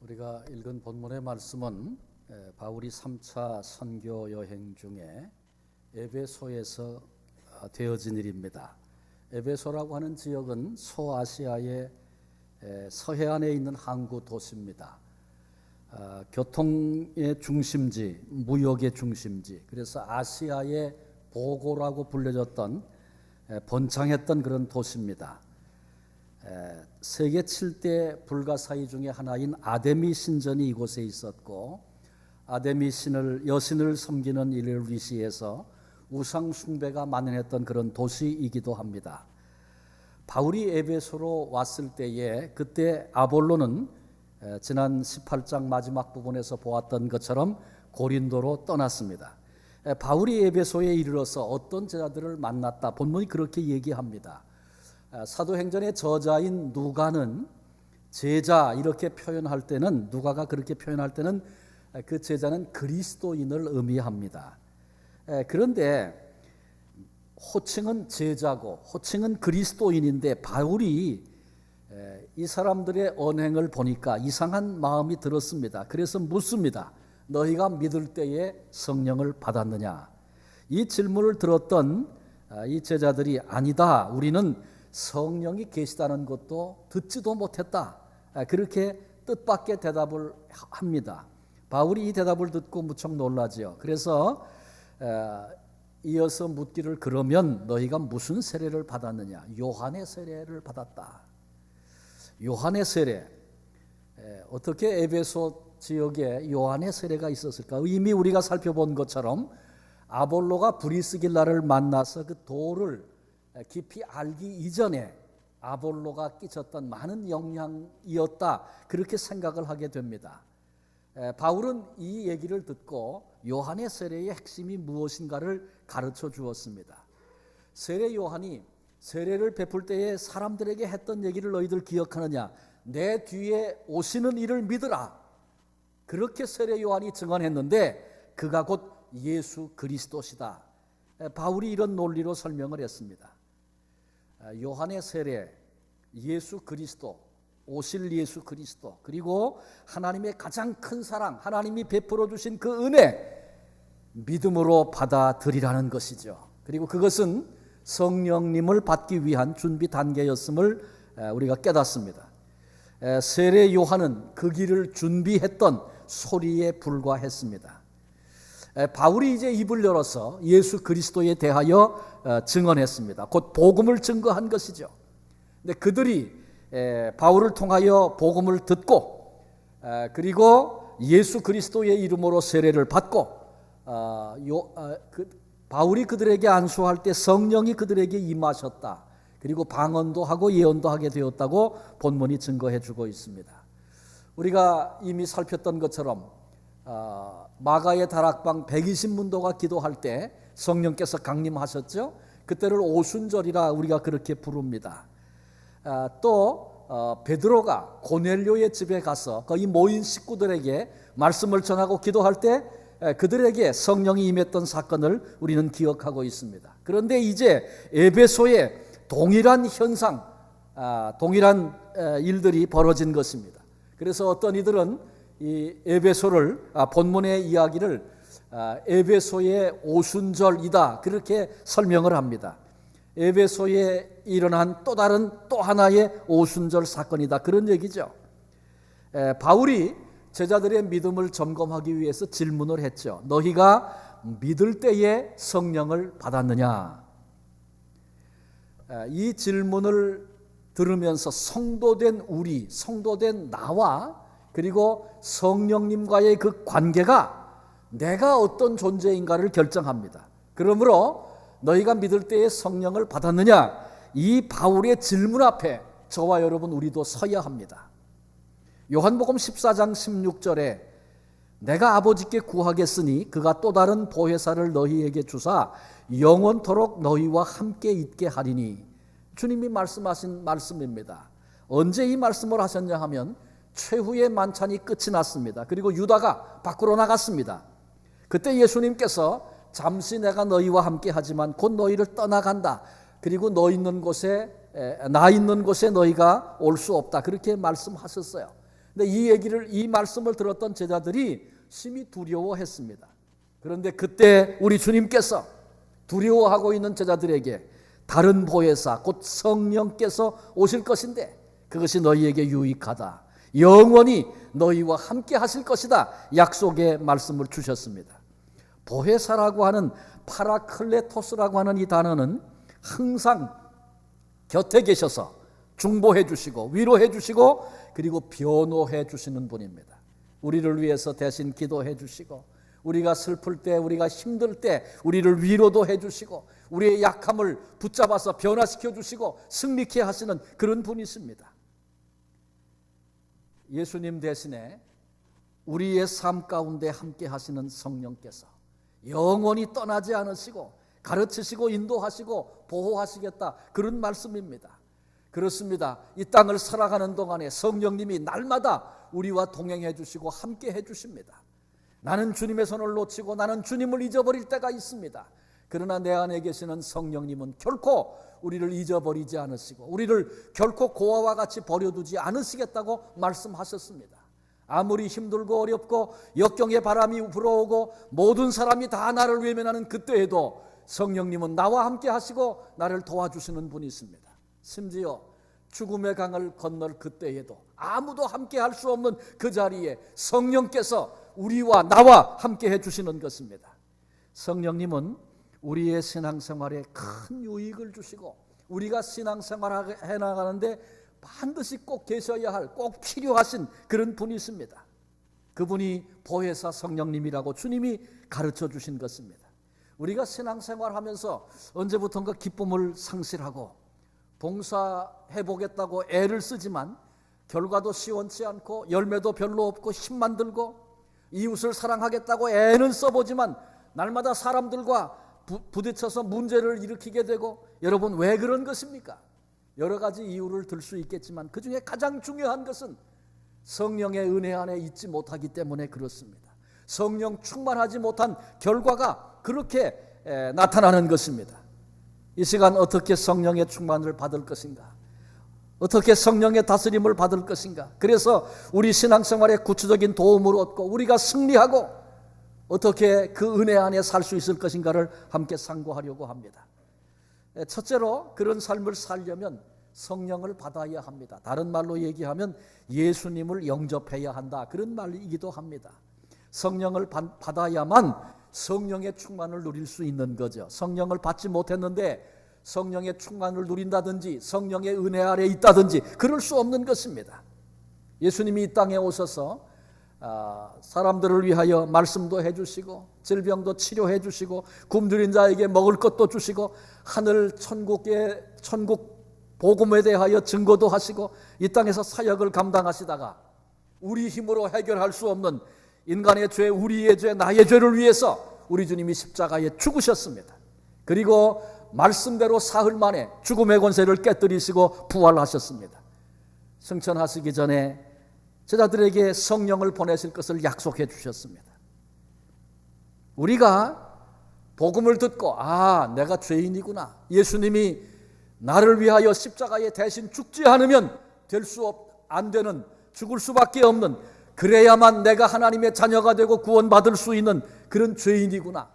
우리가 읽은 본문의 말씀은 바울이 3차 선교 여행 중에 에베소에서 되어진 일입니다. 에베소라고 하는 지역은 소아시아의 서해안에 있는 항구 도시입니다. 교통의 중심지, 무역의 중심지, 그래서 아시아의 보고라고 불려졌던 번창했던 그런 도시입니다. 세계 7대 불가사의 중에 하나인 아데미 신전이 이곳에 있었고, 아데미 여신을 섬기는 일을 위시해서 우상 숭배가 만연했던 그런 도시이기도 합니다. 바울이 에베소로 왔을 때에 그때 아볼로는 지난 18장 마지막 부분에서 보았던 것처럼 고린도로 떠났습니다. 바울이 에베소에 이르러서 어떤 제자들을 만났다, 본문이 그렇게 얘기합니다. 사도행전의 저자인 누가는 제자 이렇게 표현할 때는, 누가가 그렇게 표현할 때는 그 제자는 그리스도인을 의미합니다. 그런데 호칭은 제자고 호칭은 그리스도인인데 바울이 이 사람들의 언행을 보니까 이상한 마음이 들었습니다. 그래서 묻습니다. 너희가 믿을 때에 성령을 받았느냐? 이 질문을 들었던 이 제자들이 아니다, 우리는 성령이 계시다는 것도 듣지도 못했다, 그렇게 뜻밖의 대답을 합니다. 바울이 이 대답을 듣고 무척 놀라지요. 그래서 이어서 묻기를, 그러면 너희가 무슨 세례를 받았느냐? 요한의 세례를 받았다. 요한의 세례, 어떻게 에베소 지역에 요한의 세례가 있었을까? 이미 우리가 살펴본 것처럼 아볼로가 브리스길라를 만나서 그 도를 깊이 알기 이전에 아볼로가 끼쳤던 많은 영향이었다, 그렇게 생각을 하게 됩니다. 바울은 이 얘기를 듣고 요한의 세례의 핵심이 무엇인가를 가르쳐 주었습니다. 세례 요한이 세례를 베풀 때에 사람들에게 했던 얘기를 너희들 기억하느냐? 내 뒤에 오시는 이를 믿으라, 그렇게 세례 요한이 증언했는데 그가 곧 예수 그리스도시다. 바울이 이런 논리로 설명을 했습니다. 요한의 세례, 예수 그리스도, 오실 예수 그리스도, 그리고 하나님의 가장 큰 사랑, 하나님이 베풀어 주신 그 은혜, 믿음으로 받아들이라는 것이죠. 그리고 그것은 성령님을 받기 위한 준비 단계였음을 우리가 깨닫습니다. 세례 요한은 그 길을 준비했던 소리에 불과했습니다. 바울이 이제 입을 열어서 예수 그리스도에 대하여 증언했습니다. 곧 복음을 증거한 것이죠. 근데 그들이 바울을 통하여 복음을 듣고 그리고 예수 그리스도의 이름으로 세례를 받고 바울이 그들에게 안수할 때 성령이 그들에게 임하셨다. 그리고 방언도 하고 예언도 하게 되었다고 본문이 증거해 주고 있습니다. 우리가 이미 살폈던 것처럼 마가의 다락방 120문도가 기도할 때 성령께서 강림하셨죠. 그때를 오순절이라 우리가 그렇게 부릅니다. 또 베드로가 고넬료의 집에 가서 거기 모인 식구들에게 말씀을 전하고 기도할 때 그들에게 성령이 임했던 사건을 우리는 기억하고 있습니다. 그런데 이제 에베소에 동일한 현상, 동일한 일들이 벌어진 것입니다. 그래서 어떤 이들은 이 에베소를, 본문의 이야기를 에베소의 오순절이다, 그렇게 설명을 합니다. 에베소에 일어난 또 하나의 오순절 사건이다, 그런 얘기죠. 바울이 제자들의 믿음을 점검하기 위해서 질문을 했죠. 너희가 믿을 때에 성령을 받았느냐? 이 질문을 들으면서 성도된 우리, 성도된 나와 그리고 성령님과의 그 관계가 내가 어떤 존재인가를 결정합니다. 그러므로 너희가 믿을 때에 성령을 받았느냐? 이 바울의 질문 앞에 저와 여러분 우리도 서야 합니다. 요한복음 14장 16절에 내가 아버지께 구하겠으니 그가 또 다른 보혜사를 너희에게 주사 영원토록 너희와 함께 있게 하리니, 주님이 말씀하신 말씀입니다. 언제 이 말씀을 하셨냐 하면 최후의 만찬이 끝이 났습니다. 그리고 유다가 밖으로 나갔습니다. 그때 예수님께서 잠시 내가 너희와 함께 하지만 곧 너희를 떠나간다. 그리고 나 있는 곳에 너희가 올 수 없다. 그렇게 말씀하셨어요. 근데 이 말씀을 들었던 제자들이 심히 두려워했습니다. 그런데 그때 우리 주님께서 두려워하고 있는 제자들에게 다른 보혜사 곧 성령께서 오실 것인데 그것이 너희에게 유익하다. 영원히 너희와 함께 하실 것이다. 약속의 말씀을 주셨습니다. 보혜사라고 하는 파라클레토스라고 하는 이 단어는 항상 곁에 계셔서 중보해 주시고 위로해 주시고 그리고 변호해 주시는 분입니다. 우리를 위해서 대신 기도해 주시고 우리가 슬플 때 우리가 힘들 때 우리를 위로도 해 주시고 우리의 약함을 붙잡아서 변화시켜 주시고 승리케 하시는 그런 분이십니다. 예수님 대신에 우리의 삶 가운데 함께 하시는 성령께서 영원히 떠나지 않으시고 가르치시고 인도하시고 보호하시겠다, 그런 말씀입니다. 그렇습니다. 이 땅을 살아가는 동안에 성령님이 날마다 우리와 동행해 주시고 함께 해 주십니다. 나는 주님의 손을 놓치고 나는 주님을 잊어버릴 때가 있습니다. 그러나 내 안에 계시는 성령님은 결코 우리를 잊어버리지 않으시고 우리를 결코 고아와 같이 버려두지 않으시겠다고 말씀하셨습니다. 아무리 힘들고 어렵고 역경의 바람이 불어오고 모든 사람이 다 나를 외면하는 그때에도 성령님은 나와 함께 하시고 나를 도와주시는 분이 있습니다. 심지어 죽음의 강을 건널 그때에도 아무도 함께 할 수 없는 그 자리에 성령께서 우리와 나와 함께 해주시는 것입니다. 성령님은 우리의 신앙생활에 큰 유익을 주시고 우리가 신앙생활을 해나가는데 반드시 꼭 계셔야 할, 꼭 필요하신 그런 분이십니다. 그분이 보혜사 성령님이라고 주님이 가르쳐 주신 것입니다. 우리가 신앙생활하면서 언제부턴가 기쁨을 상실하고 봉사해보겠다고 애를 쓰지만 결과도 시원치 않고 열매도 별로 없고 힘만 들고 이웃을 사랑하겠다고 애는 써보지만 날마다 사람들과 부딪혀서 문제를 일으키게 되고, 여러분 왜 그런 것입니까? 여러 가지 이유를 들 수 있겠지만 그 중에 가장 중요한 것은 성령의 은혜 안에 있지 못하기 때문에 그렇습니다. 성령 충만하지 못한 결과가 그렇게 나타나는 것입니다. 이 시간 어떻게 성령의 충만을 받을 것인가? 어떻게 성령의 다스림을 받을 것인가? 그래서 우리 신앙생활에 구체적인 도움을 얻고 우리가 승리하고 어떻게 그 은혜 안에 살 수 있을 것인가를 함께 상고하려고 합니다. 첫째로 그런 삶을 살려면 성령을 받아야 합니다. 다른 말로 얘기하면 예수님을 영접해야 한다, 그런 말이기도 합니다. 성령을 받아야만 성령의 충만을 누릴 수 있는 거죠. 성령을 받지 못했는데 성령의 충만을 누린다든지 성령의 은혜 아래 있다든지 그럴 수 없는 것입니다. 예수님이 이 땅에 오셔서 사람들을 위하여 말씀도 해주시고 질병도 치료해 주시고 굶주린 자에게 먹을 것도 주시고 하늘 천국 복음에 대하여 증거도 하시고 이 땅에서 사역을 감당하시다가 우리 힘으로 해결할 수 없는 인간의 죄, 우리의 죄, 나의 죄를 위해서 우리 주님이 십자가에 죽으셨습니다. 그리고 말씀대로 사흘 만에 죽음의 권세를 깨뜨리시고 부활하셨습니다. 승천하시기 전에 제자들에게 성령을 보내실 것을 약속해 주셨습니다. 우리가 복음을 듣고 내가 죄인이구나, 예수님이 나를 위하여 십자가에 대신 죽지 않으면 안 되는, 죽을 수밖에 없는, 그래야만 내가 하나님의 자녀가 되고 구원받을 수 있는 그런 죄인이구나,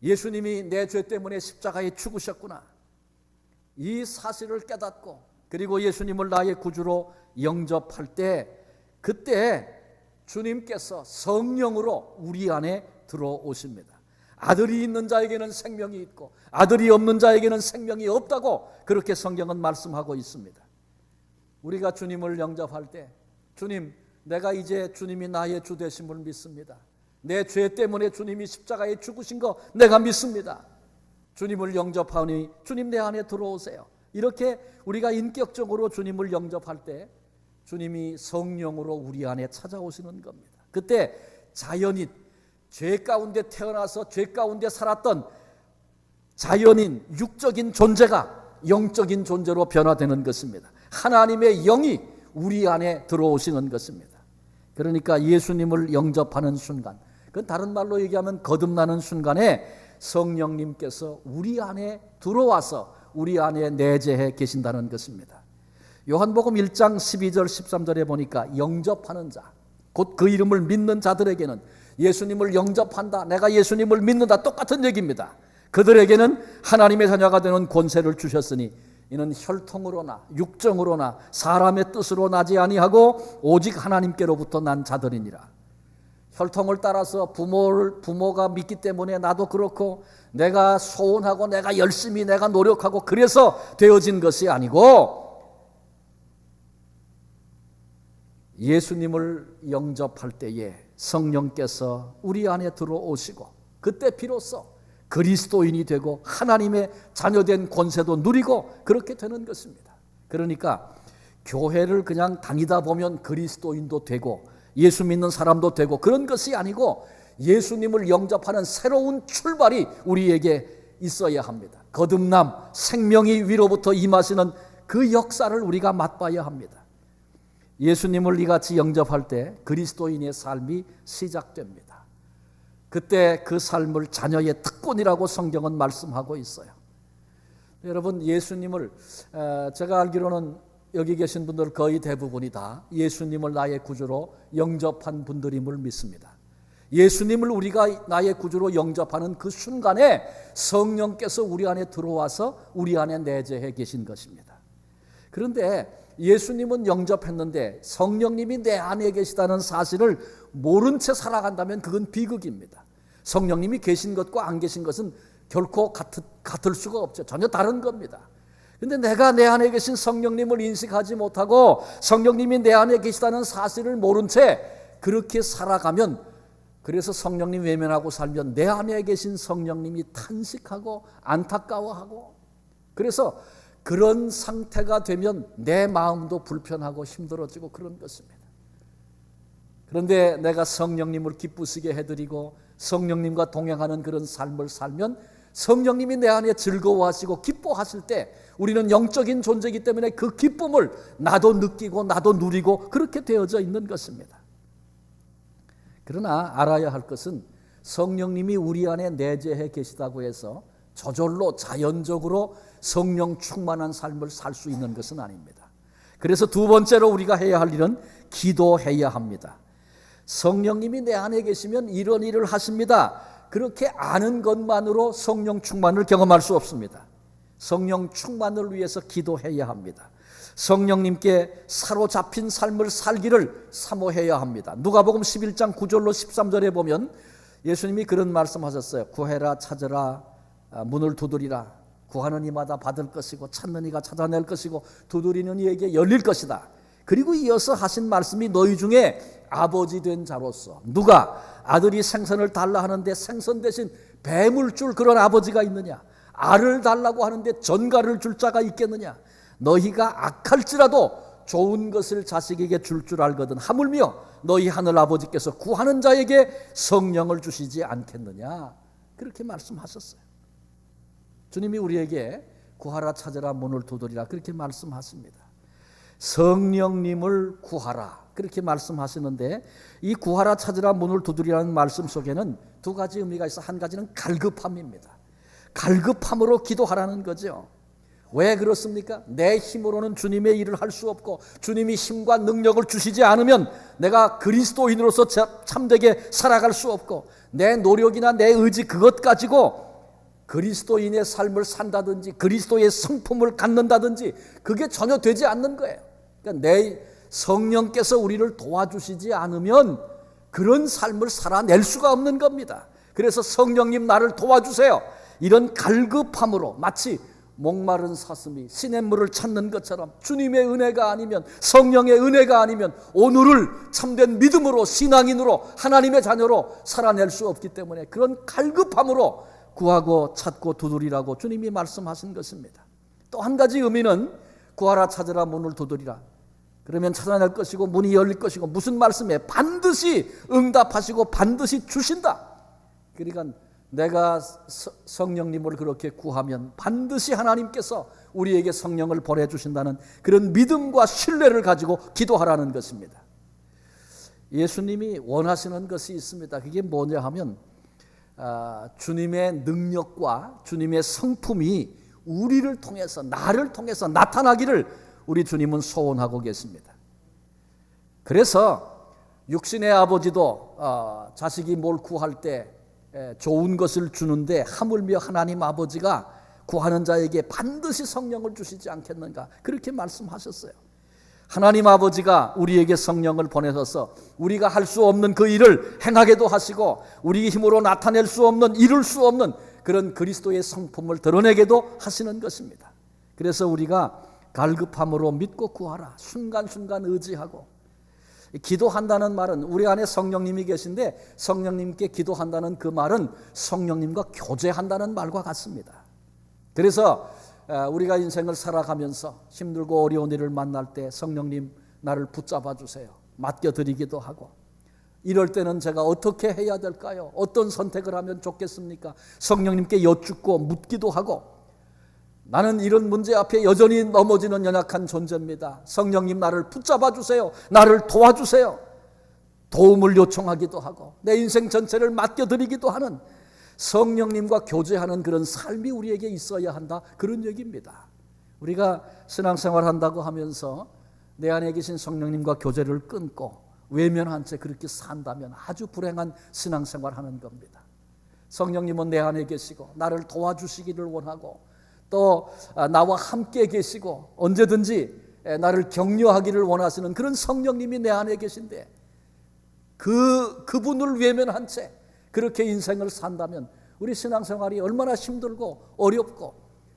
예수님이 내 죄 때문에 십자가에 죽으셨구나, 이 사실을 깨닫고 그리고 예수님을 나의 구주로 영접할 때 그때 주님께서 성령으로 우리 안에 들어오십니다. 아들이 있는 자에게는 생명이 있고 아들이 없는 자에게는 생명이 없다고 그렇게 성경은 말씀하고 있습니다. 우리가 주님을 영접할 때 주님, 내가 이제 주님이 나의 주 되심을 믿습니다. 내 죄 때문에 주님이 십자가에 죽으신 거 내가 믿습니다. 주님을 영접하니 주님 내 안에 들어오세요. 이렇게 우리가 인격적으로 주님을 영접할 때 주님이 성령으로 우리 안에 찾아오시는 겁니다. 그때 자연인, 죄 가운데 태어나서 죄 가운데 살았던 자연인, 육적인 존재가 영적인 존재로 변화되는 것입니다. 하나님의 영이 우리 안에 들어오시는 것입니다. 그러니까 예수님을 영접하는 순간, 그건 다른 말로 얘기하면 거듭나는 순간에 성령님께서 우리 안에 들어와서 우리 안에 내재해 계신다는 것입니다. 요한복음 1장 12절 13절에 보니까 영접하는 자, 곧 그 이름을 믿는 자들에게는, 예수님을 영접한다, 내가 예수님을 믿는다, 똑같은 얘기입니다. 그들에게는 하나님의 자녀가 되는 권세를 주셨으니 이는 혈통으로나 육정으로나 사람의 뜻으로 나지 아니하고 오직 하나님께로부터 난 자들이니라. 혈통을 따라서 부모가 믿기 때문에 나도 그렇고, 내가 소원하고 내가 열심히 내가 노력하고 그래서 되어진 것이 아니고, 예수님을 영접할 때에 성령께서 우리 안에 들어오시고, 그때 비로소 그리스도인이 되고 하나님의 자녀된 권세도 누리고 그렇게 되는 것입니다. 그러니까 교회를 그냥 다니다 보면 그리스도인도 되고 예수 믿는 사람도 되고 그런 것이 아니고, 예수님을 영접하는 새로운 출발이 우리에게 있어야 합니다. 거듭남, 생명이 위로부터 임하시는 그 역사를 우리가 맛봐야 합니다. 예수님을 이같이 영접할 때 그리스도인의 삶이 시작됩니다. 그때 그 삶을 자녀의 특권이라고 성경은 말씀하고 있어요. 여러분, 예수님을 제가 알기로는 여기 계신 분들 거의 대부분이 다 예수님을 나의 구주로 영접한 분들임을 믿습니다. 예수님을 우리가 나의 구주로 영접하는 그 순간에 성령께서 우리 안에 들어와서 우리 안에 내재해 계신 것입니다. 그런데 예수님은 영접했는데 성령님이 내 안에 계시다는 사실을 모른 채 살아간다면 그건 비극입니다. 성령님이 계신 것과 안 계신 것은 결코 같을 수가 없죠. 전혀 다른 겁니다. 근데 내가 내 안에 계신 성령님을 인식하지 못하고 성령님이 내 안에 계시다는 사실을 모른 채 그렇게 살아가면, 그래서 성령님 외면하고 살면 내 안에 계신 성령님이 탄식하고 안타까워하고, 그래서 그런 상태가 되면 내 마음도 불편하고 힘들어지고 그런 것입니다. 그런데 내가 성령님을 기쁘시게 해드리고 성령님과 동행하는 그런 삶을 살면 성령님이 내 안에 즐거워하시고 기뻐하실 때 우리는 영적인 존재이기 때문에 그 기쁨을 나도 느끼고 나도 누리고 그렇게 되어져 있는 것입니다. 그러나 알아야 할 것은 성령님이 우리 안에 내재해 계시다고 해서 저절로 자연적으로 성령 충만한 삶을 살 수 있는 것은 아닙니다. 그래서 두 번째로 우리가 해야 할 일은 기도해야 합니다. 성령님이 내 안에 계시면 이런 일을 하십니다. 그렇게 아는 것만으로 성령 충만을 경험할 수 없습니다. 성령 충만을 위해서 기도해야 합니다. 성령님께 사로잡힌 삶을 살기를 사모해야 합니다. 누가복음 11장 9절로 13절에 보면 예수님이 그런 말씀하셨어요. 구해라, 찾으라, 문을 두드리라. 구하는 이마다 받을 것이고 찾는 이가 찾아낼 것이고 두드리는 이에게 열릴 것이다. 그리고 이어서 하신 말씀이 너희 중에 아버지 된 자로서 누가 아들이 생선을 달라 하는데 생선 대신 뱀을 줄 그런 아버지가 있느냐? 알을 달라고 하는데 전갈을 줄 자가 있겠느냐? 너희가 악할지라도 좋은 것을 자식에게 줄 알거든 하물며 너희 하늘 아버지께서 구하는 자에게 성령을 주시지 않겠느냐? 그렇게 말씀하셨어요. 주님이 우리에게 구하라, 찾으라, 문을 두드리라 그렇게 말씀하십니다. 성령님을 구하라 그렇게 말씀하시는데, 이 구하라, 찾으라, 문을 두드리라는 말씀 속에는 두 가지 의미가 있어. 한 가지는 갈급함입니다. 갈급함으로 기도하라는 거죠. 왜 그렇습니까? 내 힘으로는 주님의 일을 할 수 없고 주님이 힘과 능력을 주시지 않으면 내가 그리스도인으로서 참되게 살아갈 수 없고, 내 노력이나 내 의지 그것 가지고 그리스도인의 삶을 산다든지 그리스도의 성품을 갖는다든지 그게 전혀 되지 않는 거예요. 그러니까 내 성령께서 우리를 도와주시지 않으면 그런 삶을 살아낼 수가 없는 겁니다. 그래서 성령님 나를 도와주세요. 이런 갈급함으로, 마치 목마른 사슴이 시냇물을 찾는 것처럼 주님의 은혜가 아니면, 성령의 은혜가 아니면 오늘을 참된 믿음으로, 신앙인으로, 하나님의 자녀로 살아낼 수 없기 때문에 그런 갈급함으로 구하고 찾고 두드리라고 주님이 말씀하신 것입니다. 또 한 가지 의미는 구하라, 찾으라, 문을 두드리라. 그러면 찾아낼 것이고 문이 열릴 것이고, 무슨 말씀에 반드시 응답하시고 반드시 주신다. 그러니까 내가 성령님을 그렇게 구하면 반드시 하나님께서 우리에게 성령을 보내주신다는 그런 믿음과 신뢰를 가지고 기도하라는 것입니다. 예수님이 원하시는 것이 있습니다. 그게 뭐냐 하면 주님의 능력과 주님의 성품이 우리를 통해서, 나를 통해서 나타나기를 우리 주님은 소원하고 계십니다. 그래서 육신의 아버지도 자식이 뭘 구할 때 좋은 것을 주는데 하물며 하나님 아버지가 구하는 자에게 반드시 성령을 주시지 않겠는가, 그렇게 말씀하셨어요. 하나님 아버지가 우리에게 성령을 보내셔서 우리가 할 수 없는 그 일을 행하게도 하시고 우리 힘으로 나타낼 수 없는, 이룰 수 없는 그런 그리스도의 성품을 드러내게도 하시는 것입니다. 그래서 우리가 갈급함으로 믿고 구하라, 순간순간 의지하고. 기도한다는 말은 우리 안에 성령님이 계신데 성령님께 기도한다는 그 말은 성령님과 교제한다는 말과 같습니다. 그래서 우리가 인생을 살아가면서 힘들고 어려운 일을 만날 때 성령님 나를 붙잡아 주세요, 맡겨드리기도 하고, 이럴 때는 제가 어떻게 해야 될까요? 어떤 선택을 하면 좋겠습니까? 성령님께 여쭙고 묻기도 하고, 나는 이런 문제 앞에 여전히 넘어지는 연약한 존재입니다. 성령님 나를 붙잡아 주세요, 나를 도와주세요. 도움을 요청하기도 하고 내 인생 전체를 맡겨드리기도 하는 성령님과 교제하는 그런 삶이 우리에게 있어야 한다, 그런 얘기입니다. 우리가 신앙생활 한다고 하면서 내 안에 계신 성령님과 교제를 끊고 외면한 채 그렇게 산다면 아주 불행한 신앙생활 하는 겁니다. 성령님은 내 안에 계시고 나를 도와주시기를 원하고 또 나와 함께 계시고 언제든지 나를 격려하기를 원하시는 그런 성령님이 내 안에 계신데 그분을 외면한 채 그렇게 인생을 산다면 우리 신앙생활이 얼마나 힘들고 어렵고,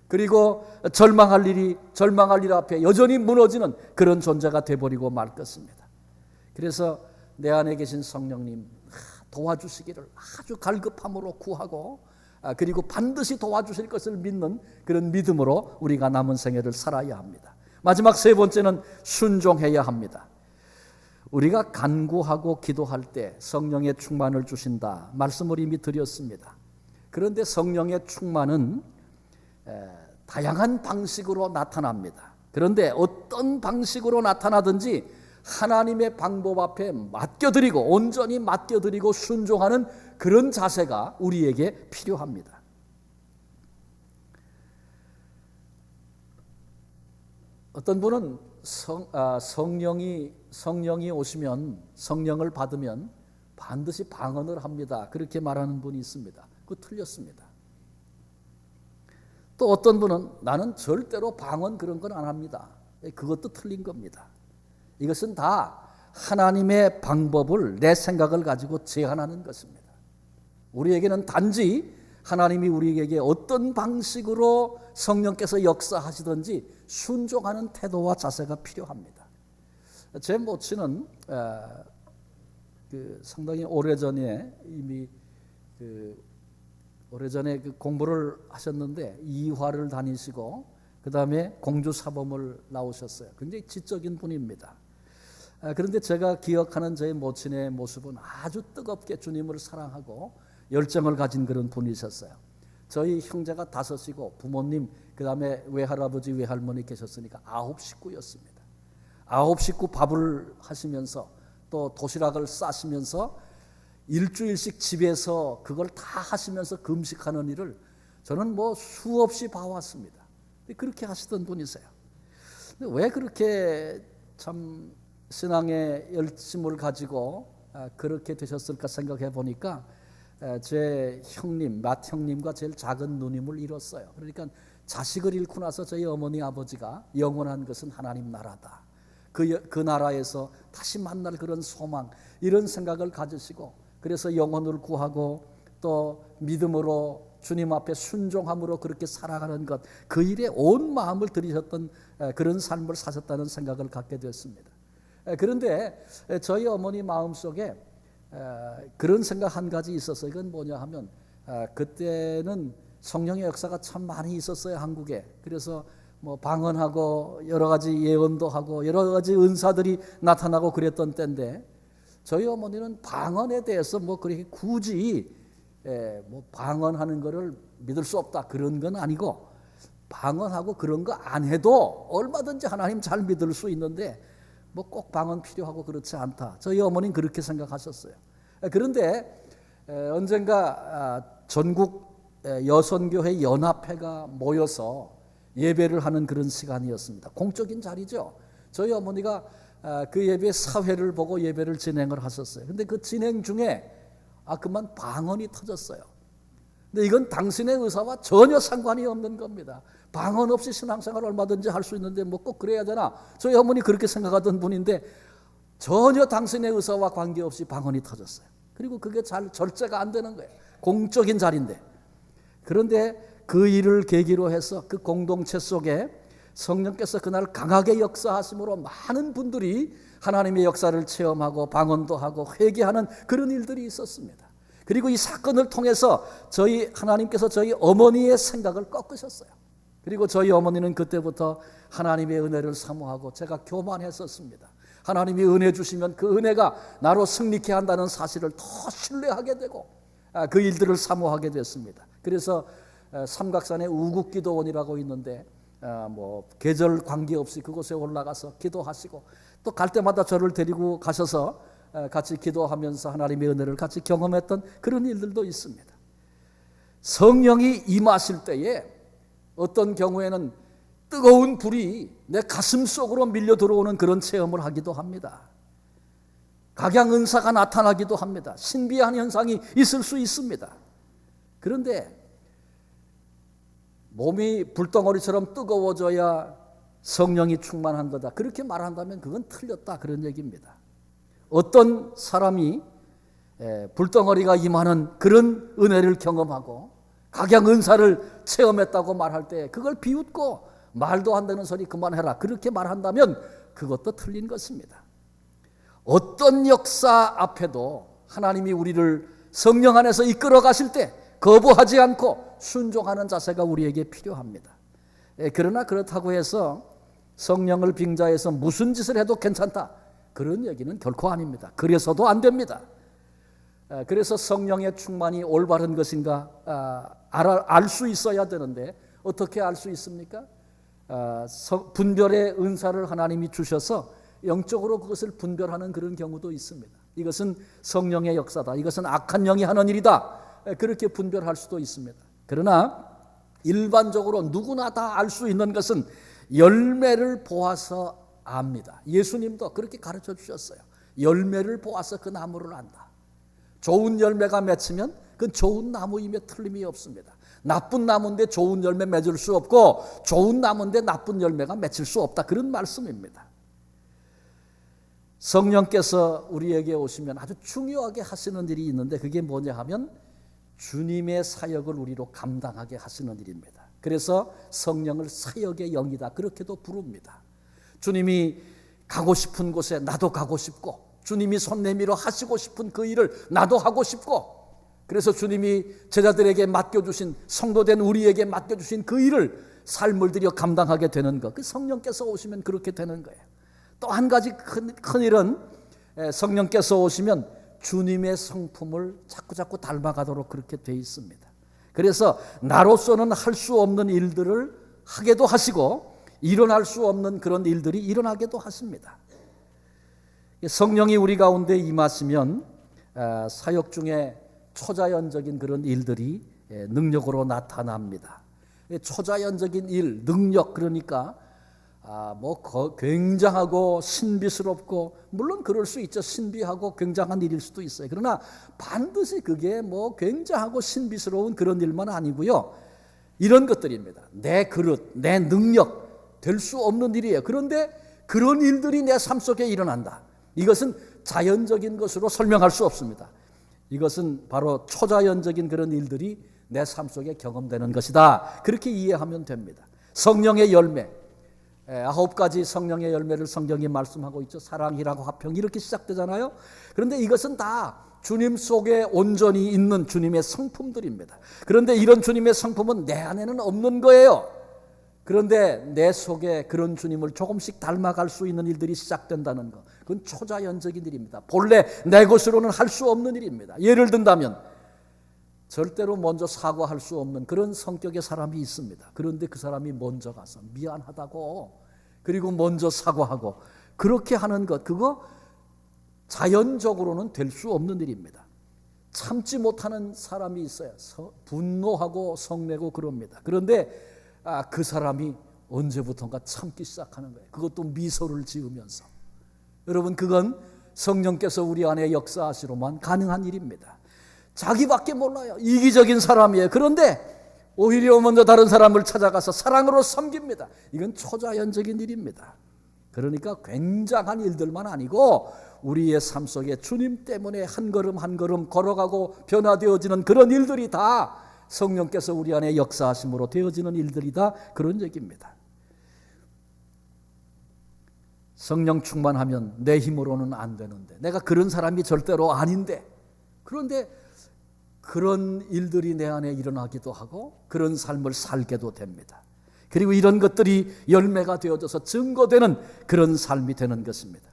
그리고 절망할 일 앞에 여전히 무너지는 그런 존재가 되어버리고 말 것입니다. 그래서 내 안에 계신 성령님 도와주시기를 아주 갈급함으로 구하고, 그리고 반드시 도와주실 것을 믿는 그런 믿음으로 우리가 남은 생애를 살아야 합니다. 마지막 세 번째는 순종해야 합니다. 우리가 간구하고 기도할 때 성령의 충만을 주신다 말씀을 이미 드렸습니다. 그런데 성령의 충만은 다양한 방식으로 나타납니다. 그런데 어떤 방식으로 나타나든지 하나님의 방법 앞에 맡겨드리고 온전히 맡겨드리고 순종하는 그런 자세가 우리에게 필요합니다. 어떤 분은 성령이 오시면, 성령을 받으면 반드시 방언을 합니다, 그렇게 말하는 분이 있습니다. 그거 틀렸습니다. 또 어떤 분은 나는 절대로 방언 그런 건 안 합니다, 그것도 틀린 겁니다. 이것은 다 하나님의 방법을, 내 생각을 가지고 제한하는 것입니다. 우리에게는 단지 하나님이 우리에게 어떤 방식으로 성령께서 역사하시든지 순종하는 태도와 자세가 필요합니다. 제 모친은 상당히 오래전에 이미 오래전에 공부를 하셨는데 이화를 다니시고 그 다음에 공주사범을 나오셨어요. 굉장히 지적인 분입니다. 그런데 제가 기억하는 저의 모친의 모습은 아주 뜨겁게 주님을 사랑하고 열정을 가진 그런 분이셨어요. 저희 형제가 5이고 부모님 그 다음에 외할아버지 외할머니 계셨으니까 9식구였습니다. 9식구 밥을 하시면서 또 도시락을 싸시면서 일주일씩 집에서 그걸 다 하시면서 금식하는 일을 저는 수없이 봐왔습니다. 그렇게 하시던 분이세요. 근데 왜 그렇게 참 신앙의 열심을 가지고 그렇게 되셨을까 생각해 보니까 제 형님, 맏형님과 제일 작은 누님을 잃었어요. 그러니까 자식을 잃고 나서 저희 어머니 아버지가 영원한 것은 하나님 나라다, 그 나라에서 다시 만날 그런 소망, 이런 생각을 가지시고 그래서 영혼을 구하고 또 믿음으로 주님 앞에 순종함으로 그렇게 살아가는 것, 그 일에 온 마음을 들이셨던 그런 삶을 사셨다는 생각을 갖게 됐습니다. 그런데 저희 어머니 마음속에 그런 생각 한 가지 있었어요. 이건 뭐냐 하면 그때는 성령의 역사가 참 많이 있었어요, 한국에. 그래서 방언하고 여러 가지 예언도 하고 여러 가지 은사들이 나타나고 그랬던 때인데 저희 어머니는 방언에 대해서 그렇게 굳이 방언하는 거를 믿을 수 없다 그런 건 아니고, 방언하고 그런 거 안 해도 얼마든지 하나님 잘 믿을 수 있는데 꼭 방언 필요하고 그렇지 않다, 저희 어머니는 그렇게 생각하셨어요. 그런데 언젠가 전국 여선교회 연합회가 모여서 예배를 하는 그런 시간이었습니다. 공적인 자리죠. 저희 어머니가 그 예배 사회를 보고 예배를 진행을 하셨어요. 근데 그 진행 중에 그만 방언이 터졌어요. 근데 이건 당신의 의사와 전혀 상관이 없는 겁니다. 방언 없이 신앙생활 얼마든지 할 수 있는데 뭐 꼭 그래야 되나? 저희 어머니 그렇게 생각하던 분인데 전혀 당신의 의사와 관계없이 방언이 터졌어요. 그리고 그게 잘 절제가 안 되는 거예요. 공적인 자리인데. 그런데 그 일을 계기로 해서 그 공동체 속에 성령께서 그날 강하게 역사하심으로 많은 분들이 하나님의 역사를 체험하고 방언도 하고 회개하는 그런 일들이 있었습니다. 그리고 이 사건을 통해서 하나님께서 저희 어머니의 생각을 꺾으셨어요. 그리고 저희 어머니는 그때부터 하나님의 은혜를 사모하고, 제가 교만했었습니다. 하나님이 은혜 주시면 그 은혜가 나로 승리케 한다는 사실을 더 신뢰하게 되고 그 일들을 사모하게 됐습니다. 그래서 삼각산에 우국기도원이라고 있는데 뭐 계절 관계없이 그곳에 올라가서 기도하시고, 또 갈 때마다 저를 데리고 가셔서 같이 기도하면서 하나님의 은혜를 같이 경험했던 그런 일들도 있습니다. 성령이 임하실 때에 어떤 경우에는 뜨거운 불이 내 가슴 속으로 밀려 들어오는 그런 체험을 하기도 합니다. 각양 은사가 나타나기도 합니다. 신비한 현상이 있을 수 있습니다. 그런데 몸이 불덩어리처럼 뜨거워져야 성령이 충만한 거다, 그렇게 말한다면 그건 틀렸다, 그런 얘기입니다. 어떤 사람이 불덩어리가 임하는 그런 은혜를 경험하고 각양 은사를 체험했다고 말할 때 그걸 비웃고 말도 안 되는 소리 그만해라, 그렇게 말한다면 그것도 틀린 것입니다. 어떤 역사 앞에도 하나님이 우리를 성령 안에서 이끌어 가실 때 거부하지 않고 순종하는 자세가 우리에게 필요합니다. 그러나 그렇다고 해서 성령을 빙자해서 무슨 짓을 해도 괜찮다, 그런 얘기는 결코 아닙니다. 그래서도 안 됩니다. 그래서 성령의 충만이 올바른 것인가 알 수 있어야 되는데 어떻게 알 수 있습니까? 분별의 은사를 하나님이 주셔서 영적으로 그것을 분별하는 그런 경우도 있습니다. 이것은 성령의 역사다, 이것은 악한 영이 하는 일이다, 그렇게 분별할 수도 있습니다. 그러나 일반적으로 누구나 다 알 수 있는 것은 열매를 보아서 압니다. 예수님도 그렇게 가르쳐 주셨어요. 열매를 보아서 그 나무를 안다. 좋은 열매가 맺히면 그건 좋은 나무임에 틀림이 없습니다. 나쁜 나무인데 좋은 열매 맺을 수 없고 좋은 나무인데 나쁜 열매가 맺힐 수 없다, 그런 말씀입니다. 성령께서 우리에게 오시면 아주 중요하게 하시는 일이 있는데 그게 뭐냐 하면 주님의 사역을 우리로 감당하게 하시는 일입니다. 그래서 성령을 사역의 영이다, 그렇게도 부릅니다. 주님이 가고 싶은 곳에 나도 가고 싶고, 주님이 손 내밀어 하시고 싶은 그 일을 나도 하고 싶고, 그래서 주님이 제자들에게 맡겨주신, 성도된 우리에게 맡겨주신 그 일을 삶을 들여 감당하게 되는 것, 그 성령께서 오시면 그렇게 되는 거예요. 또 한 가지 큰 일은 성령께서 오시면 주님의 성품을 자꾸 닮아가도록 그렇게 돼 있습니다. 그래서 나로서는 할 수 없는 일들을 하게도 하시고 일어날 수 없는 그런 일들이 일어나게도 하십니다. 성령이 우리 가운데 임하시면 사역 중에 초자연적인 그런 일들이 능력으로 나타납니다. 초자연적인 일, 능력, 그러니까 굉장하고 신비스럽고, 물론 그럴 수 있죠. 신비하고 굉장한 일일 수도 있어요. 그러나 반드시 그게 굉장하고 신비스러운 그런 일만 아니고요. 이런 것들입니다. 내 그릇, 내 능력 될 수 없는 일이에요. 그런데 그런 일들이 내 삶 속에 일어난다. 이것은 자연적인 것으로 설명할 수 없습니다. 이것은 바로 초자연적인 그런 일들이 내 삶 속에 경험되는 것이다, 그렇게 이해하면 됩니다. 성령의 열매, 9가지 성령의 열매를 성경이 말씀하고 있죠. 사랑이라고 화평, 이렇게 시작되잖아요. 그런데 이것은 다 주님 속에 온전히 있는 주님의 성품들입니다. 그런데 이런 주님의 성품은 내 안에는 없는 거예요. 그런데 내 속에 그런 주님을 조금씩 닮아갈 수 있는 일들이 시작된다는 것, 그건 초자연적인 일입니다. 본래 내 것으로는 할 수 없는 일입니다. 예를 든다면 절대로 먼저 사과할 수 없는 그런 성격의 사람이 있습니다. 그런데 그 사람이 먼저 가서 미안하다고, 그리고 먼저 사과하고, 그렇게 하는 것, 그거 자연적으로는 될 수 없는 일입니다. 참지 못하는 사람이 있어요. 분노하고 성내고 그럽니다. 그런데 그 사람이 언제부턴가 참기 시작하는 거예요. 그것도 미소를 지으면서. 여러분, 그건 성령께서 우리 안에 역사하시로만 가능한 일입니다. 자기밖에 몰라요. 이기적인 사람이에요. 그런데 오히려 먼저 다른 사람을 찾아가서 사랑으로 섬깁니다. 이건 초자연적인 일입니다. 그러니까 굉장한 일들만 아니고 우리의 삶 속에 주님 때문에 한 걸음 한 걸음 걸어가고 변화되어지는 그런 일들이 다 성령께서 우리 안에 역사하심으로 되어지는 일들이다, 그런 얘기입니다. 성령 충만하면 내 힘으로는 안 되는데, 내가 그런 사람이 절대로 아닌데, 그런데 그런 일들이 내 안에 일어나기도 하고 그런 삶을 살게도 됩니다. 그리고 이런 것들이 열매가 되어져서 증거되는 그런 삶이 되는 것입니다.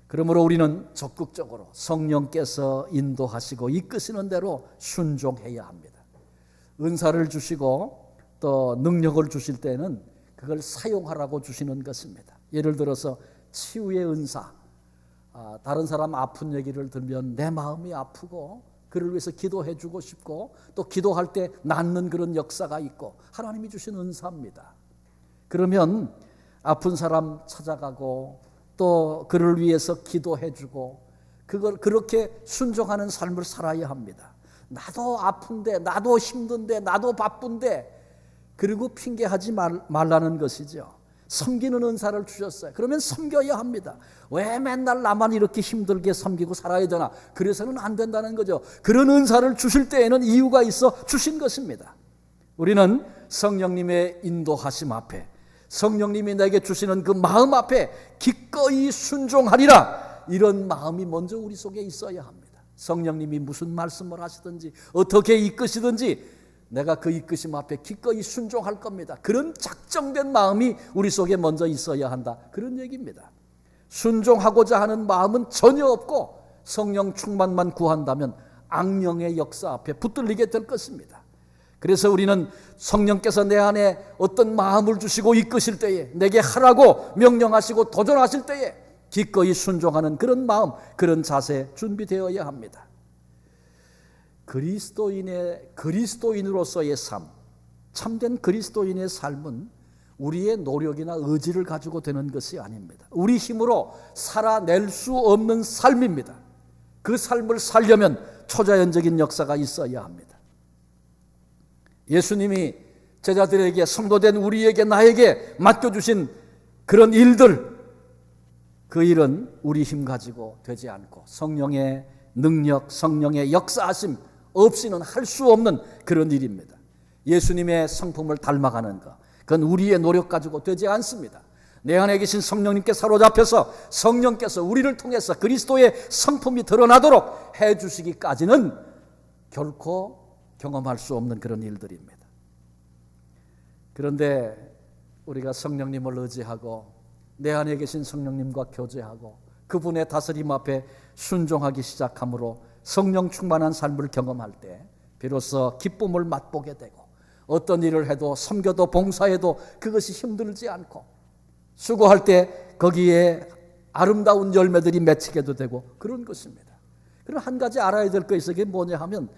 그러므로 우리는 적극적으로 성령께서 인도하시고 이끄시는 대로 순종해야 합니다. 은사를 주시고 또 능력을 주실 때는 그걸 사용하라고 주시는 것입니다. 예를 들어서 치유의 은사, 다른 사람 아픈 얘기를 들으면 내 마음이 아프고 그를 위해서 기도해 주고 싶고 또 기도할 때 낫는 그런 역사가 있고 하나님이 주신 은사입니다. 그러면 아픈 사람 찾아가고 또 그를 위해서 기도해 주고 그걸 그렇게 순종하는 삶을 살아야 합니다. 나도 아픈데, 나도 힘든데, 나도 바쁜데, 그리고 핑계하지 말라는 것이죠. 섬기는 은사를 주셨어요. 그러면 섬겨야 합니다. 왜 맨날 나만 이렇게 힘들게 섬기고 살아야 되나? 그래서는 안 된다는 거죠. 그런 은사를 주실 때에는 이유가 있어 주신 것입니다. 우리는 성령님의 인도하심 앞에, 성령님이 내게 주시는 그 마음 앞에 기꺼이 순종하리라, 이런 마음이 먼저 우리 속에 있어야 합니다. 성령님이 무슨 말씀을 하시든지 어떻게 이끄시든지 내가 그 이끄심 앞에 기꺼이 순종할 겁니다. 그런 작정된 마음이 우리 속에 먼저 있어야 한다, 그런 얘기입니다. 순종하고자 하는 마음은 전혀 없고 성령 충만만 구한다면 악령의 역사 앞에 붙들리게 될 것입니다. 그래서 우리는 성령께서 내 안에 어떤 마음을 주시고 이끄실 때에, 내게 하라고 명령하시고 도전하실 때에 기꺼이 순종하는 그런 마음, 그런 자세 준비되어야 합니다. 그리스도인으로서의 삶, 참된 그리스도인의 삶은 우리의 노력이나 의지를 가지고 되는 것이 아닙니다. 우리 힘으로 살아낼 수 없는 삶입니다. 그 삶을 살려면 초자연적인 역사가 있어야 합니다. 예수님이 제자들에게, 성도된 우리에게, 나에게 맡겨주신 그런 일들, 그 일은 우리 힘 가지고 되지 않고 성령의 능력, 성령의 역사하심 없이는 할 수 없는 그런 일입니다. 예수님의 성품을 닮아가는 것, 그건 우리의 노력 가지고 되지 않습니다. 내 안에 계신 성령님께 사로잡혀서 성령께서 우리를 통해서 그리스도의 성품이 드러나도록 해주시기까지는 결코 경험할 수 없는 그런 일들입니다. 그런데 우리가 성령님을 의지하고 내 안에 계신 성령님과 교제하고 그분의 다스림 앞에 순종하기 시작함으로 성령 충만한 삶을 경험할 때 비로소 기쁨을 맛보게 되고, 어떤 일을 해도 섬겨도 봉사해도 그것이 힘들지 않고, 수고할 때 거기에 아름다운 열매들이 맺히게도 되고 그런 것입니다. 그럼 한 가지 알아야 될 것이 그게 뭐냐 하면,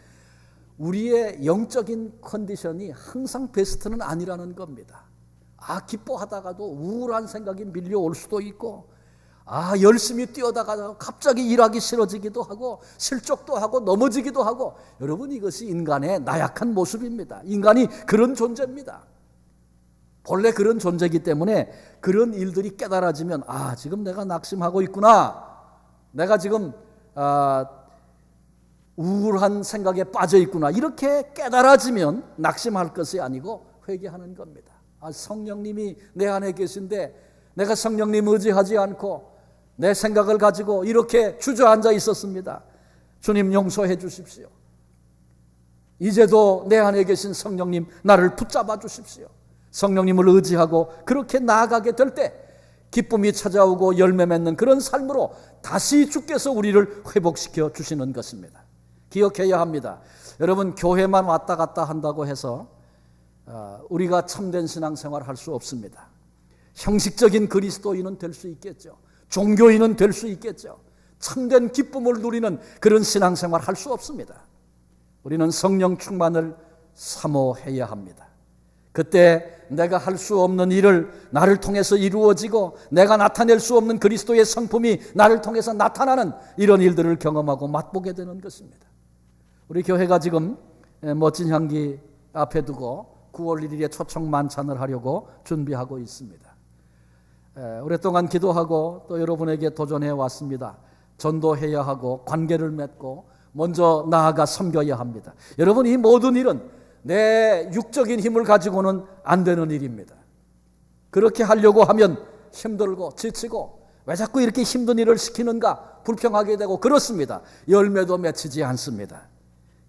우리의 영적인 컨디션이 항상 베스트는 아니라는 겁니다. 기뻐하다가도 우울한 생각이 밀려올 수도 있고, 열심히 뛰어다가 갑자기 일하기 싫어지기도 하고 실족도 하고 넘어지기도 하고, 여러분, 이것이 인간의 나약한 모습입니다. 인간이 그런 존재입니다. 본래 그런 존재이기 때문에 그런 일들이 깨달아지면 지금 내가 낙심하고 있구나, 내가 지금 우울한 생각에 빠져 있구나, 이렇게 깨달아지면 낙심할 것이 아니고 회개하는 겁니다. 성령님이 내 안에 계신데 내가 성령님 의지하지 않고 내 생각을 가지고 이렇게 주저앉아 있었습니다. 주님 용서해 주십시오. 이제도 내 안에 계신 성령님 나를 붙잡아 주십시오. 성령님을 의지하고 그렇게 나아가게 될 때 기쁨이 찾아오고 열매 맺는 그런 삶으로 다시 주께서 우리를 회복시켜 주시는 것입니다. 기억해야 합니다. 여러분, 교회만 왔다 갔다 한다고 해서 우리가 참된 신앙생활을 할 수 없습니다. 형식적인 그리스도인은 될 수 있겠죠. 종교인은 될 수 있겠죠. 참된 기쁨을 누리는 그런 신앙생활을 할 수 없습니다. 우리는 성령 충만을 사모해야 합니다. 그때 내가 할 수 없는 일을 나를 통해서 이루어지고 내가 나타낼 수 없는 그리스도의 성품이 나를 통해서 나타나는 이런 일들을 경험하고 맛보게 되는 것입니다. 우리 교회가 지금 멋진 향기 앞에 두고 9월 1일에 초청 만찬을 하려고 준비하고 있습니다. 오랫동안 기도하고 또 여러분에게 도전해 왔습니다. 전도해야 하고 관계를 맺고 먼저 나아가 섬겨야 합니다. 여러분, 이 모든 일은 내 육적인 힘을 가지고는 안 되는 일입니다. 그렇게 하려고 하면 힘들고 지치고 왜 자꾸 이렇게 힘든 일을 시키는가 불평하게 되고 그렇습니다. 열매도 맺히지 않습니다.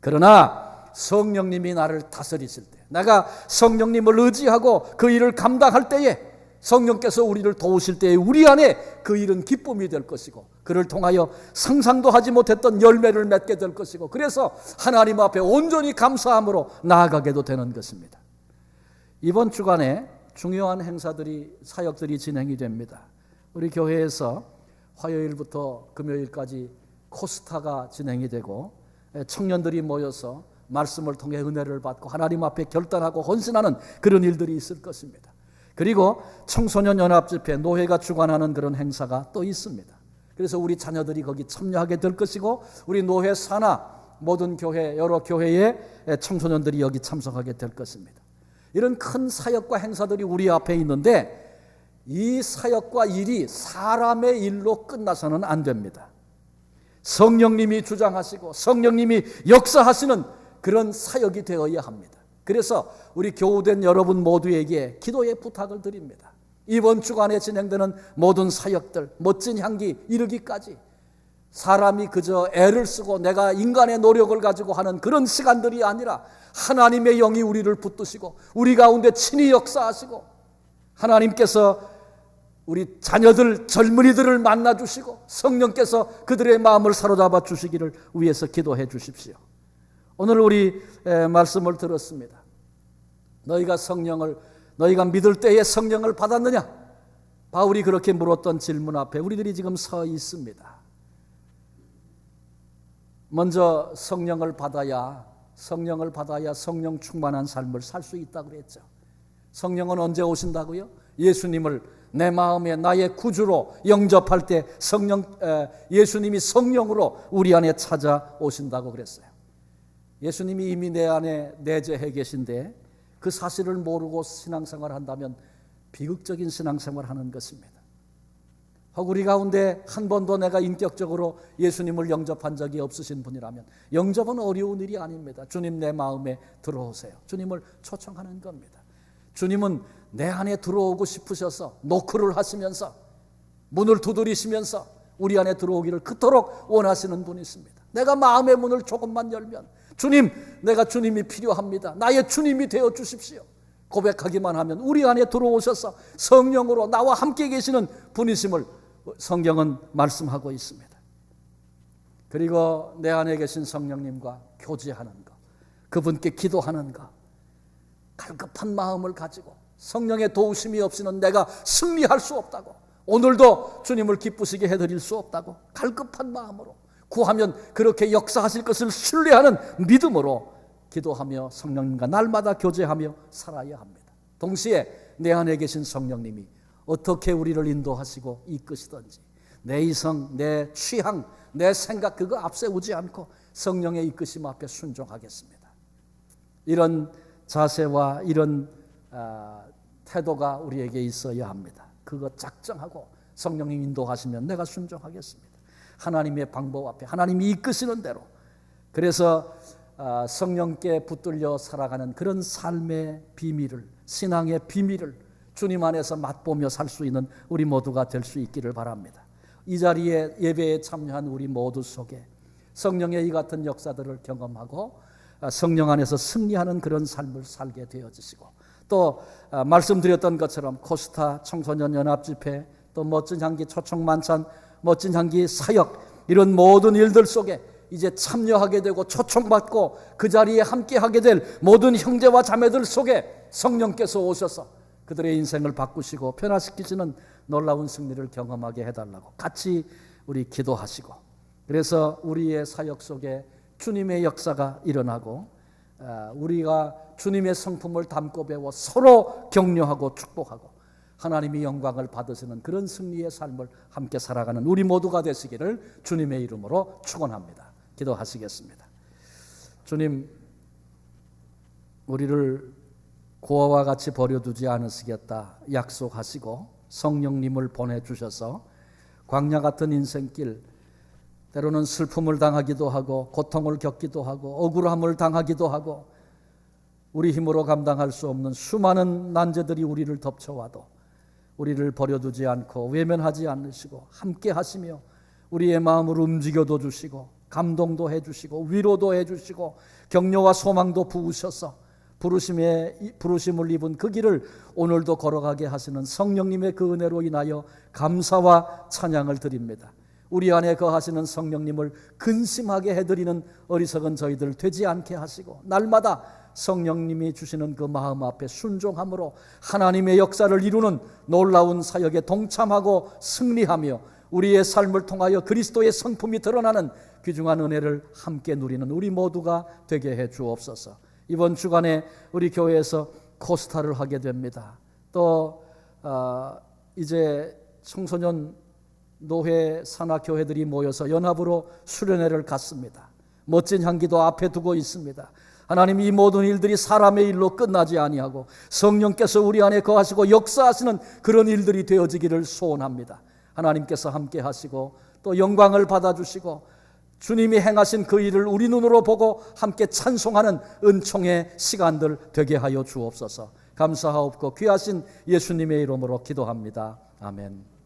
그러나 성령님이 나를 다스리실 때, 내가 성령님을 의지하고 그 일을 감당할 때에 성령께서 우리를 도우실 때에 우리 안에 그 일은 기쁨이 될 것이고 그를 통하여 상상도 하지 못했던 열매를 맺게 될 것이고 그래서 하나님 앞에 온전히 감사함으로 나아가게도 되는 것입니다. 이번 주간에 중요한 행사들이, 사역들이 진행이 됩니다. 우리 교회에서 화요일부터 금요일까지 코스타가 진행이 되고 청년들이 모여서 말씀을 통해 은혜를 받고 하나님 앞에 결단하고 헌신하는 그런 일들이 있을 것입니다. 그리고 청소년 연합집회, 노회가 주관하는 그런 행사가 또 있습니다. 그래서 우리 자녀들이 거기 참여하게 될 것이고 우리 노회 산하 모든 교회, 여러 교회의 청소년들이 여기 참석하게 될 것입니다. 이런 큰 사역과 행사들이 우리 앞에 있는데 이 사역과 일이 사람의 일로 끝나서는 안 됩니다. 성령님이 주장하시고 성령님이 역사하시는 그런 사역이 되어야 합니다. 그래서 우리 교우된 여러분 모두에게 기도의 부탁을 드립니다. 이번 주간에 진행되는 모든 사역들, 멋진 향기 이르기까지 사람이 그저 애를 쓰고 내가 인간의 노력을 가지고 하는 그런 시간들이 아니라 하나님의 영이 우리를 붙드시고 우리 가운데 친히 역사하시고 하나님께서 우리 자녀들, 젊은이들을 만나주시고 성령께서 그들의 마음을 사로잡아 주시기를 위해서 기도해 주십시오. 오늘 우리 말씀을 들었습니다. 너희가 믿을 때에 성령을 받았느냐? 바울이 그렇게 물었던 질문 앞에 우리들이 지금 서 있습니다. 먼저 성령을 받아야 성령 충만한 삶을 살 수 있다고 그랬죠. 성령은 언제 오신다고요? 예수님을 내 마음에 나의 구주로 영접할 때 예수님이 성령으로 우리 안에 찾아오신다고 그랬어요. 예수님이 이미 내 안에 내재해 계신데 그 사실을 모르고 신앙생활을 한다면 비극적인 신앙생활을 하는 것입니다. 혹 우리 가운데 한 번도 내가 인격적으로 예수님을 영접한 적이 없으신 분이라면 영접은 어려운 일이 아닙니다. 주님 내 마음에 들어오세요. 주님을 초청하는 겁니다. 주님은 내 안에 들어오고 싶으셔서 노크를 하시면서 문을 두드리시면서 우리 안에 들어오기를 그토록 원하시는 분이십니다. 내가 마음의 문을 조금만 열면 주님, 내가 주님이 필요합니다. 나의 주님이 되어 주십시오. 고백하기만 하면 우리 안에 들어오셔서 성령으로 나와 함께 계시는 분이심을 성경은 말씀하고 있습니다. 그리고 내 안에 계신 성령님과 교제하는 것, 그분께 기도하는 것, 갈급한 마음을 가지고 성령의 도우심이 없이는 내가 승리할 수 없다고, 오늘도 주님을 기쁘시게 해드릴 수 없다고 갈급한 마음으로 구하면 그렇게 역사하실 것을 신뢰하는 믿음으로 기도하며 성령님과 날마다 교제하며 살아야 합니다. 동시에 내 안에 계신 성령님이 어떻게 우리를 인도하시고 이끄시든지 내 이성, 내 취향, 내 생각 그거 앞세우지 않고 성령의 이끄심 앞에 순종하겠습니다. 이런 자세와 이런 태도가 우리에게 있어야 합니다. 그거 작정하고 성령님 인도하시면 내가 순종하겠습니다. 하나님의 방법 앞에 하나님이 이끄시는 대로, 그래서 성령께 붙들려 살아가는 그런 삶의 비밀을, 신앙의 비밀을 주님 안에서 맛보며 살 수 있는 우리 모두가 될 수 있기를 바랍니다. 이 자리에 예배에 참여한 우리 모두 속에 성령의 이 같은 역사들을 경험하고 성령 안에서 승리하는 그런 삶을 살게 되어지시고, 또 말씀드렸던 것처럼 코스타 청소년 연합집회, 또 멋진 향기 초청 만찬, 멋진 향기 사역, 이런 모든 일들 속에 이제 참여하게 되고 초청받고 그 자리에 함께하게 될 모든 형제와 자매들 속에 성령께서 오셔서 그들의 인생을 바꾸시고 변화시키시는 놀라운 승리를 경험하게 해달라고 같이 우리 기도하시고, 그래서 우리의 사역 속에 주님의 역사가 일어나고 우리가 주님의 성품을 담고 배워 서로 격려하고 축복하고 하나님이 영광을 받으시는 그런 승리의 삶을 함께 살아가는 우리 모두가 되시기를 주님의 이름으로 축원합니다. 기도하시겠습니다. 주님, 우리를 고아와 같이 버려두지 않으시겠다 약속하시고 성령님을 보내주셔서 광야 같은 인생길, 때로는 슬픔을 당하기도 하고 고통을 겪기도 하고 억울함을 당하기도 하고 우리 힘으로 감당할 수 없는 수많은 난제들이 우리를 덮쳐와도 우리를 버려두지 않고 외면하지 않으시고 함께 하시며 우리의 마음을 움직여도 주시고 감동도 해주시고 위로도 해주시고 격려와 소망도 부으셔서 부르심을 입은 그 길을 오늘도 걸어가게 하시는 성령님의 그 은혜로 인하여 감사와 찬양을 드립니다. 우리 안에 거하시는 성령님을 근심하게 해드리는 어리석은 저희들 되지 않게 하시고 날마다 성령님이 주시는 그 마음 앞에 순종함으로 하나님의 역사를 이루는 놀라운 사역에 동참하고 승리하며 우리의 삶을 통하여 그리스도의 성품이 드러나는 귀중한 은혜를 함께 누리는 우리 모두가 되게 해 주옵소서. 이번 주간에 우리 교회에서 코스타를 하게 됩니다. 또 이제 청소년 노회 산하교회들이 모여서 연합으로 수련회를 갖습니다. 멋진 향기도 앞에 두고 있습니다. 하나님, 이 모든 일들이 사람의 일로 끝나지 아니하고 성령께서 우리 안에 거하시고 역사하시는 그런 일들이 되어지기를 소원합니다. 하나님께서 함께 하시고 또 영광을 받아주시고 주님이 행하신 그 일을 우리 눈으로 보고 함께 찬송하는 은총의 시간들 되게 하여 주옵소서. 감사하옵고 귀하신 예수님의 이름으로 기도합니다. 아멘.